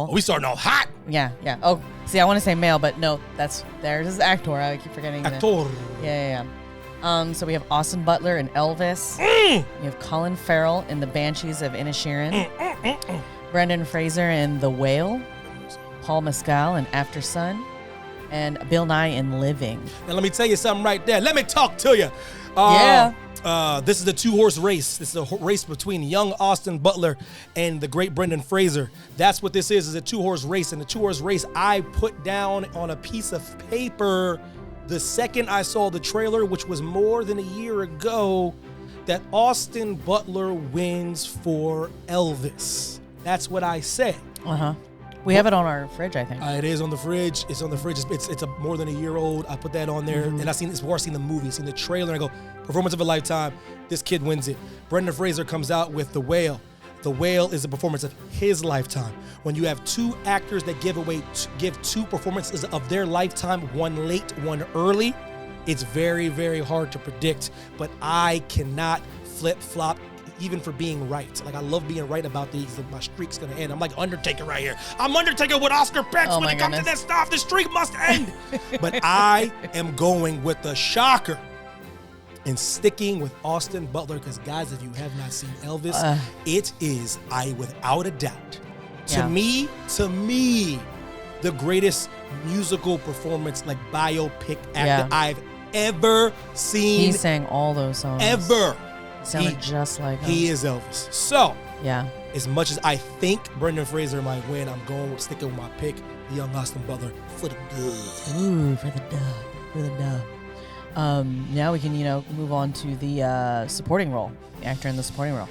Oh, we starting off hot. Yeah. Oh, see, I want to say male, but no, there's his actor. I keep forgetting. Actor. Yeah. So we have Austin Butler in Elvis. You have Colin Farrell in The Banshees of Inisherin. Brendan Fraser in The Whale. Paul Mescal in After Sun. And Bill Nye in Living. Now let me tell you something right there. Let me talk to you. This is a two-horse race. This is a race between young Austin Butler and the great Brendan Fraser. That's what this is a two-horse race. And the two-horse race I put down on a piece of paper the second I saw the trailer, which was more than a year ago, that Austin Butler wins for Elvis. That's what I said. We have it on our fridge, I think. It is on the fridge. It's on the fridge. It's a more than a year old. I put that on there, and I seen this before. I seen the movie, I seen the trailer, and I go, performance of a lifetime. This kid wins it. Brendan Fraser comes out with The Whale. The Whale is a performance of his lifetime. When you have two actors that give two performances of their lifetime, one late, one early, it's very, very hard to predict. But I cannot flip-flop even for being right. Like, I love being right about these. My streak's gonna end. I'm like Undertaker right here. I'm Undertaker with Oscar Pence. When it comes to that stuff, the streak must end. But I am going with the shocker and sticking with Austin Butler, because guys, if you have not seen Elvis, it is, without a doubt, to me, the greatest musical performance, like biopic actor I've ever seen. He sang all those songs. Ever. Sounded just like him. He is Elvis. So, yeah. As much as I think Brendan Fraser might win, I'm going with sticking with my pick, the young Austin Butler, for the dub. Ooh, for the dub. Now we can, move on to the supporting role, the actor in the supporting role.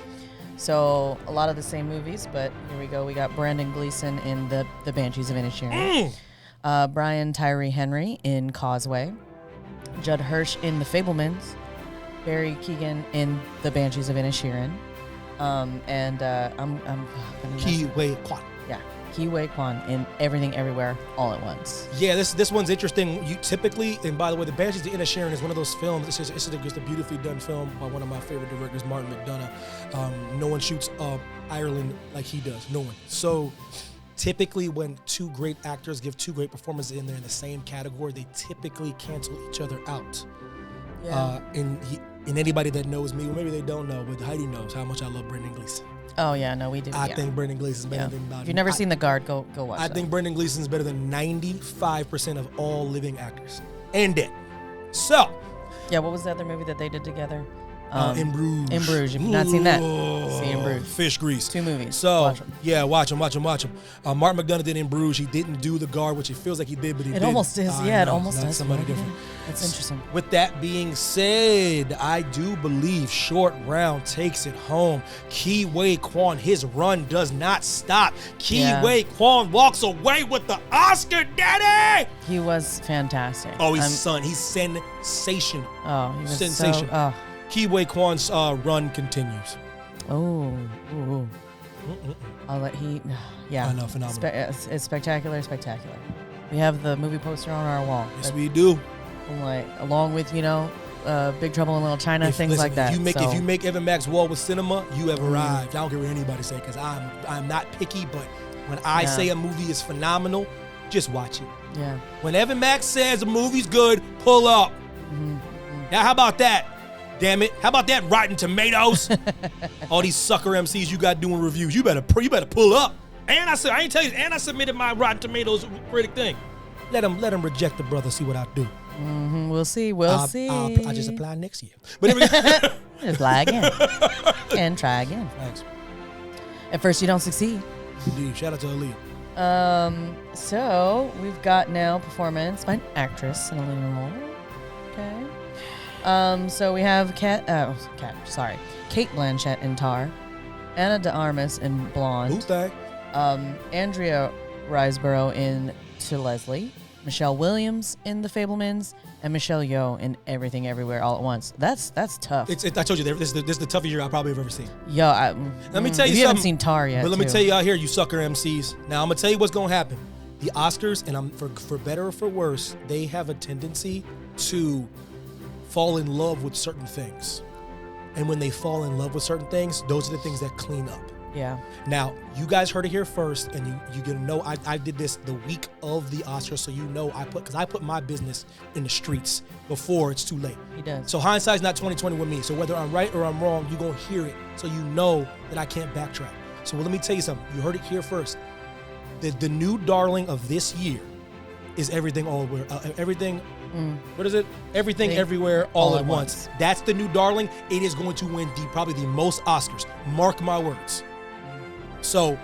So a lot of the same movies, but here we go. We got Brendan Gleeson in the Banshees of Inisherin. Brian Tyree Henry in Causeway. Judd Hirsch in The Fabelmans. Barry Keoghan in The Banshees of Inisherin. And I'm Ke Huy Quan. Yeah, Ke Huy Quan in Everything Everywhere All at Once. Yeah, this one's interesting. You typically, and by the way, The Banshees of Inisherin is one of those films. It's just a beautifully done film by one of my favorite directors, Martin McDonagh. No one shoots Ireland like he does. No one. So typically, when two great actors give two great performances and they're in the same category, they typically cancel each other out. Yeah. And anybody that knows me, or maybe they don't know, but Heidi knows how much I love Brendan Gleeson. Oh yeah, no, we do. I think Brendan Gleeson's better than about. If you've never seen The Guard, go watch. I think Brendan Gleeson's better than 95% of all living actors, and dead. So. Yeah, what was the other movie that they did together? In Bruges. In Bruges. If you've not seen that, see In Bruges. Fish grease. 2 movies. So, watch them. watch them. Martin McDonagh did In Bruges. He didn't do The Guard, which it feels like he did, but he did. It almost is. Yeah, it almost does. Somebody different. That's interesting. With that being said, I do believe Short Round takes it home. Ke Huy Quan, his run does not stop. Ke Huy Quan walks away with the Oscar, Daddy! He was fantastic. Oh, he's sensational. Oh, he was sensational. Ke Huy Quan's run continues. Oh. I'll let I know, phenomenal. It's spectacular. We have the movie poster on our wall. Yes, we do. Along with, Big Trouble in Little China, things like that. If you make Evan Macks wall with cinema, you have arrived. I don't care what anybody say, because I'm not picky, but when I say a movie is phenomenal, just watch it. Yeah. When Evan Macks says a movie's good, pull up. Now, how about that? Damn it. How about that, Rotten Tomatoes? All these sucker MCs you got doing reviews. You better pull up. And I submitted my Rotten Tomatoes critic thing. Let them reject the brother, see what I do. We'll see. See. I just apply next year. But just apply again. And try again. Thanks. At first you don't succeed. Indeed. Shout out to Aaliyah. So we've got now performance by an actress in a leading role. Okay. So we have Kate Blanchett in Tar, Anna de Armas in Blonde. Who's that? Andrea Riseborough in To Leslie, Michelle Williams in The Fabelmans, and Michelle Yeoh in Everything Everywhere All at Once. That's tough. I told you, this is the toughest year I've probably ever seen. Yo, let me tell you something. You haven't seen Tar yet. But let me tell you out here, you sucker MCs. Now, I'm going to tell you what's going to happen. The Oscars, and for better or for worse, they have a tendency to fall in love with certain things. And when they fall in love with certain things, those are the things that clean up. Yeah. Now, you guys heard it here first, and you gonna know I did this the week of the Oscars, so you know because I put my business in the streets before it's too late. He does. So hindsight's not 20/20 with me. So whether I'm right or I'm wrong, you're gonna hear it, so you know that I can't backtrack. So let me tell you something. You heard it here first. The new darling of this year is Everything Everything. What is it? Everything Everywhere All at Once. That's the new darling. It is going to win probably the most Oscars. Mark my words. So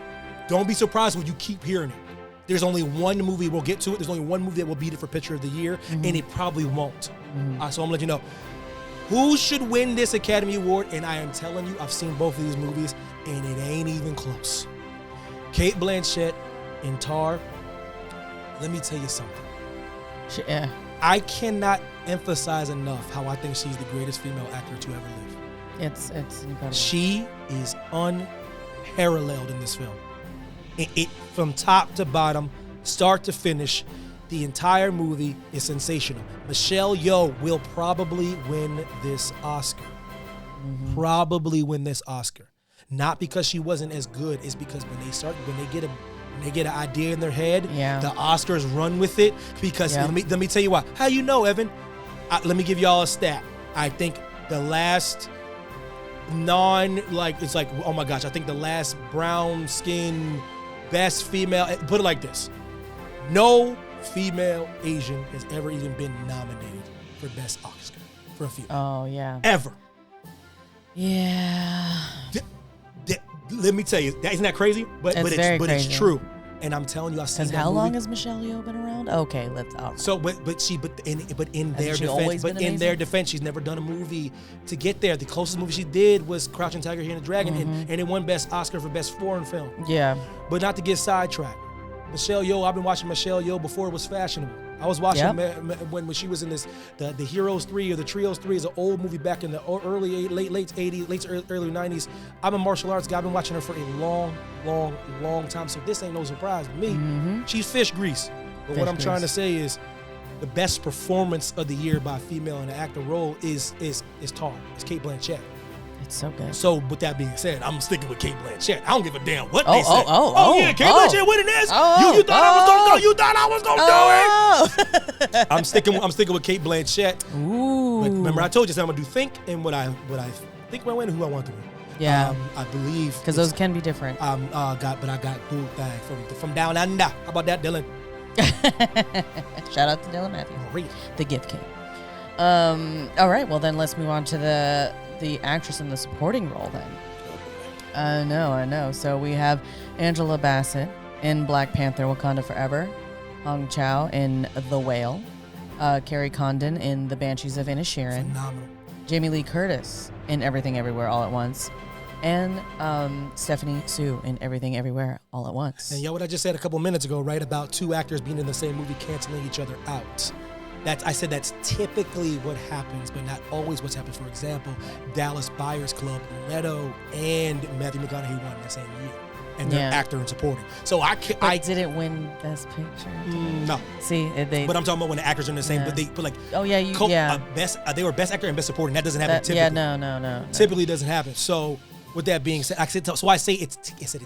don't be surprised when you keep hearing it. There's only one movie we'll get to it. There's only one movie that will beat it for Picture of the Year, and it probably won't. So I'm gonna let you know who should win this Academy Award. And I am telling you, I've seen both of these movies, and it ain't even close. Cate Blanchett in Tar. Let me tell you something. Yeah. I cannot emphasize enough how I think she's the greatest female actor to ever live. It's incredible. She is unparalleled in this film. It from top to bottom, start to finish, the entire movie is sensational. Michelle Yeoh will probably win this Oscar. Probably win this Oscar. Not because she wasn't as good, it's because when they get an idea in their head, the Oscars run with it. Because let me tell you why. How you know, Evan? Let me give y'all a stat. I think the last oh my gosh, I think the last brown skin best female, put it like this. No female Asian has ever even been nominated for best Oscar for a female. Oh, yeah. Ever. Yeah. Let me tell you, isn't that crazy? But it's true. And I'm telling you, I've seen that how movie. long has Michelle Yeoh been around? Okay, let's. So, in their defense, she's never done a movie to get there. The closest movie she did was Crouching Tiger, Hidden Dragon, and it won Best Oscar for Best Foreign Film. Yeah. But not to get sidetracked. Michelle Yeoh, I've been watching Michelle Yeoh before it was fashionable. I was watching when she was in this, the Heroes 3 or the Trios 3 is an old movie back in the late 80s, early 90s. I'm a martial arts guy. I've been watching her for a long time. So this ain't no surprise to me. She's fish grease. But what I'm trying to say is the best performance of the year by a female in an actor role is Tar. It's Cate Blanchett. It's so good. So with that being said, I'm sticking with Cate Blanchett. I don't give a damn what they say. Cate Blanchett winning this. You thought I was gonna do it. I'm sticking with Cate Blanchett. Ooh. But remember, I told you I'm gonna do think and what I think will win and who I want to win. Yeah. I believe because those can be different. I got Blue Thang from down under. How about that, Dylan? Shout out to Dylan Matthews. Great. The Gift King. All right. Well, then let's move on to the actress in the supporting role then. I know. So we have Angela Bassett in Black Panther Wakanda Forever, Hong Chow in The Whale, Carrie Condon in The Banshees of Inisherin, Phenomenal. Jamie Lee Curtis in Everything Everywhere All at Once, and Stephanie Sue in Everything Everywhere All at Once. And what I just said a couple minutes ago, right, about two actors being in the same movie canceling each other out. I said that's typically what happens, but not always what's happened. For example, Dallas Buyers Club, Leto and Matthew McConaughey won that same year. And they're actor and supporting. So I didn't win Best Picture. No. See, but I'm talking about when the actors are in the same. But they put like. Oh yeah, they were Best Actor and Best Supporting. That doesn't happen typically. Yeah, no. Typically doesn't happen. So with that being said, I say it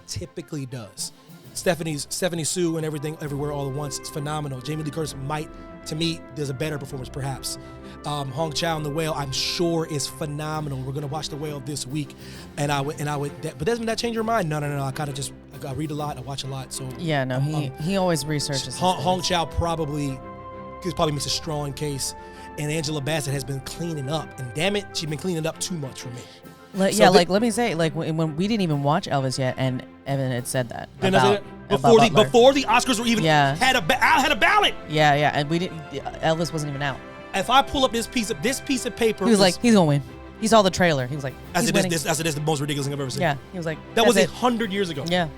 typically does. Stephanie Sue and Everything Everywhere All at Once is phenomenal. Jamie Lee Curtis might, to me, there's a better performance perhaps. Hong Chow in The Whale, I'm sure is phenomenal. We're gonna watch The Whale this week, but doesn't that change your mind? No. I read a lot, I watch a lot. So yeah, no, he always researches. Hong Chow probably makes a strong case, and Angela Bassett has been cleaning up, and damn it, she's been cleaning up too much for me. Let me say, when we didn't even watch Elvis yet, and Evan had said that before the Oscars were even had a ballot. Yeah, and we didn't. Elvis wasn't even out. If I pull up this piece of paper, he was like, he's gonna win. He saw the trailer. He was like, I said, this is the most ridiculous thing I've ever seen. Yeah, he was like, that was 100 years ago. Yeah,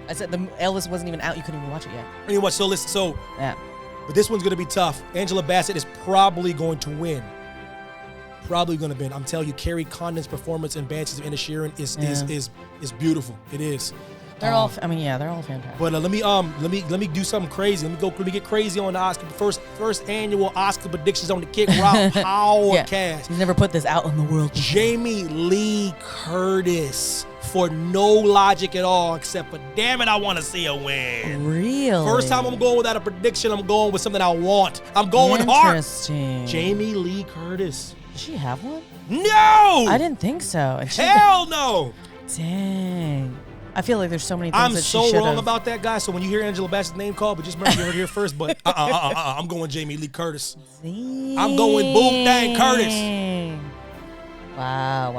I said the Elvis wasn't even out. You couldn't even watch it yet. Anyway, but this one's gonna be tough. Angela Bassett is probably going to win. I'm telling you, Carrie Condon's performance in Banshees of Inisherin is beautiful. It is. They're all. I mean, yeah, they're all fantastic. But let me do something crazy. Let me get crazy on the Oscar first annual Oscar predictions on the Kick Rock Podcast. He's never put this out in the world before. Jamie Lee Curtis, for no logic at all, except for damn it, I want to see her win. Really? First time I'm going without a prediction. I'm going with something I want. I'm going hard. Interesting. Jamie Lee Curtis. Does she have one? No. I didn't think so. And Hell no. Dang. I feel like there's so many things I'm that so she wrong about that guy. So when you hear Angela Bassett's name called, but just remember you heard it here first. But I'm going Jamie Lee Curtis. I'm going boom dang Curtis. Wow.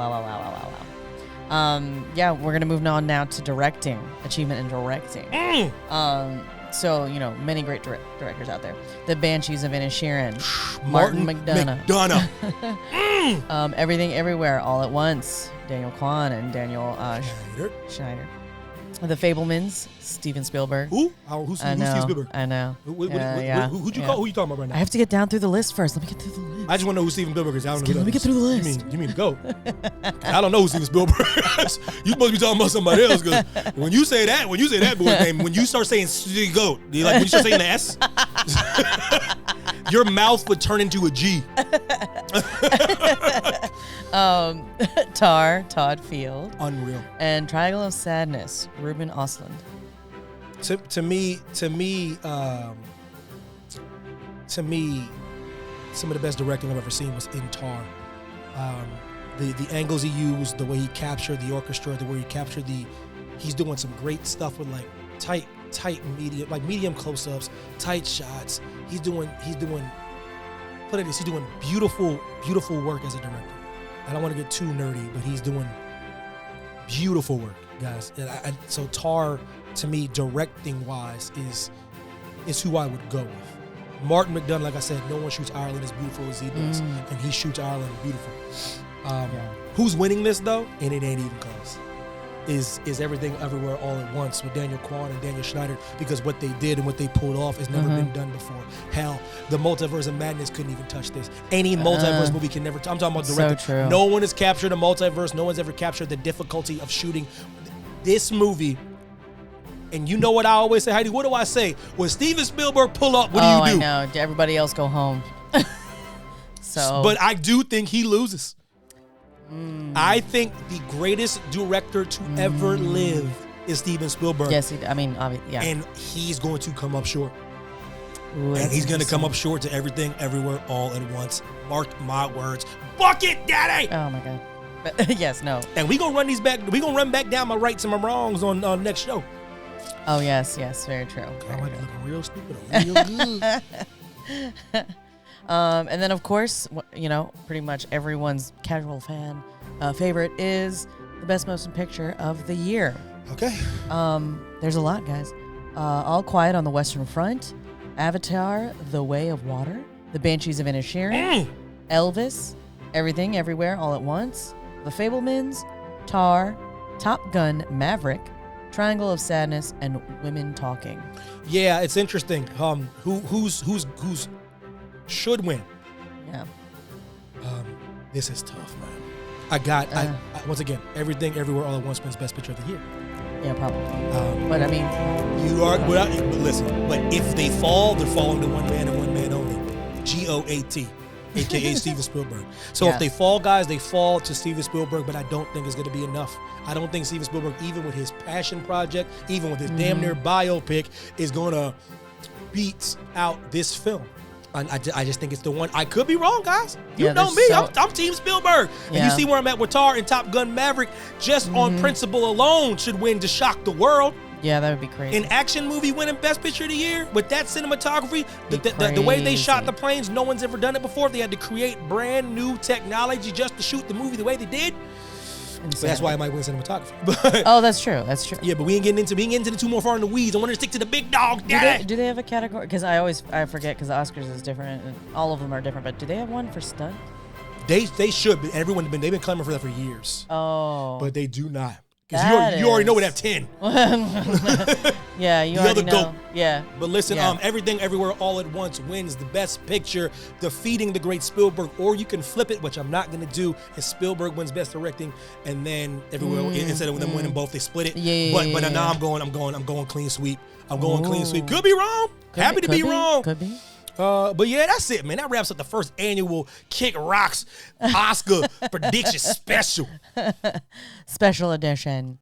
Yeah, we're gonna move on now to directing, achievement in directing. So many great directors out there. The Banshees of Inisherin, Martin McDonagh. Everything Everywhere All at Once, Daniel Kwan and Daniel Schneider. The Fablemans, Steven Spielberg. Who's Steven Spielberg? I know. Who'd you call? Who you talking about right now? I have to get down through the list first. Let me get through the list. I just want to know who Steven Spielberg is. I don't know. Let me get through the list. You mean the GOAT? I don't know who Steven Spielberg is. You supposed to be talking about somebody else, because when you say that boy's name, when you start saying the GOAT, when you start saying the S, your mouth would turn into a G. Tar, Todd Field. Unreal. And Triangle of Sadness, Ruben Östlund. To me, some of the best directing I've ever seen was in Tar. The angles he used, the way he captured the orchestra, the way he captured he's doing some great stuff with like tight medium close-ups, tight shots. He's doing beautiful work as a director. I don't want to get too nerdy, but he's doing beautiful work, guys. So Tar, to me, directing-wise, is who I would go with. Martin McDonagh, like I said, no one shoots Ireland as beautiful as he does, and he shoots Ireland beautiful. Who's winning this, though? And it ain't even close. Is Everything Everywhere All at Once with Daniel Kwan and Daniel Schneider, because what they did and what they pulled off has never been done before. Hell, the Multiverse of Madness couldn't even touch this. Any multiverse movie can never. I'm talking about directing. So true. No one has captured a multiverse. No one's ever captured the difficulty of shooting this movie. And you know what I always say, Heidi? What do I say? When Steven Spielberg pull up, what do you do? I know. Everybody else go home. But I do think he loses. I think the greatest director to ever live is Steven Spielberg. Yes, yeah. And he's going to come up short. Ooh, and he's going to come up short to Everything Everywhere All at Once. Mark my words. Bucket Daddy! Oh, my God. But, yes, no. And we're going to run these back. We're going to run back down my rights and my wrongs on next show. Oh, yes, very true. I might be looking real stupid or real good. And then, of course, pretty much everyone's casual fan favorite is the Best Motion Picture of the year. Okay. There's a lot, guys. All Quiet on the Western Front, Avatar, The Way of Water, The Banshees of Inisherin, Elvis, Everything Everywhere All at Once, The Fablemans, Tar, Top Gun Maverick, Triangle of Sadness, and Women Talking. Yeah, it's interesting. Who's should win? Yeah. This is tough, man. I once again, Everything Everywhere All at Once wins Best Picture of the Year. Yeah, probably. But I mean, but listen. But if they fall, they're falling to one man and one man only. GOAT, aka Steven Spielberg. So if they fall, guys, they fall to Steven Spielberg. But I don't think it's going to be enough. I don't think Steven Spielberg, even with his passion project, even with his damn near biopic, is going to beat out this film. I just think it's the one. I could be wrong, guys. You know me. I'm Team Spielberg. And you see where I'm at with Tar and Top Gun Maverick, just on principle alone, should win to shock the world. Yeah, that would be crazy. An action movie winning Best Picture of the Year with that cinematography, the way they shot the planes, no one's ever done it before. They had to create brand new technology just to shoot the movie the way they did. But that's why I might win cinematography. But, that's true. Yeah, but we ain't getting into too more far in the weeds. I want to stick to the big dog, Daddy. Do they have a category? Because I forget, because the Oscars is different and all of them are different. But do they have one for stunt? They should. They've been clamoring for that for years. Oh, but they do not. Because you already know it have 10. Yeah, you The already other know. GOAT. Yeah. But listen, Yeah. Everything Everywhere All at Once wins the Best Picture, defeating the great Spielberg. Or you can flip it, which I'm not going to do, and Spielberg wins Best Directing, and then Everywhere, instead of them winning both, they split it. But now I'm going clean sweep. I'm going clean sweep. Could be wrong. Happy to be wrong. Could be. But yeah, that's it, man. That wraps up the first annual Kick Rocks Oscar prediction special. Special edition.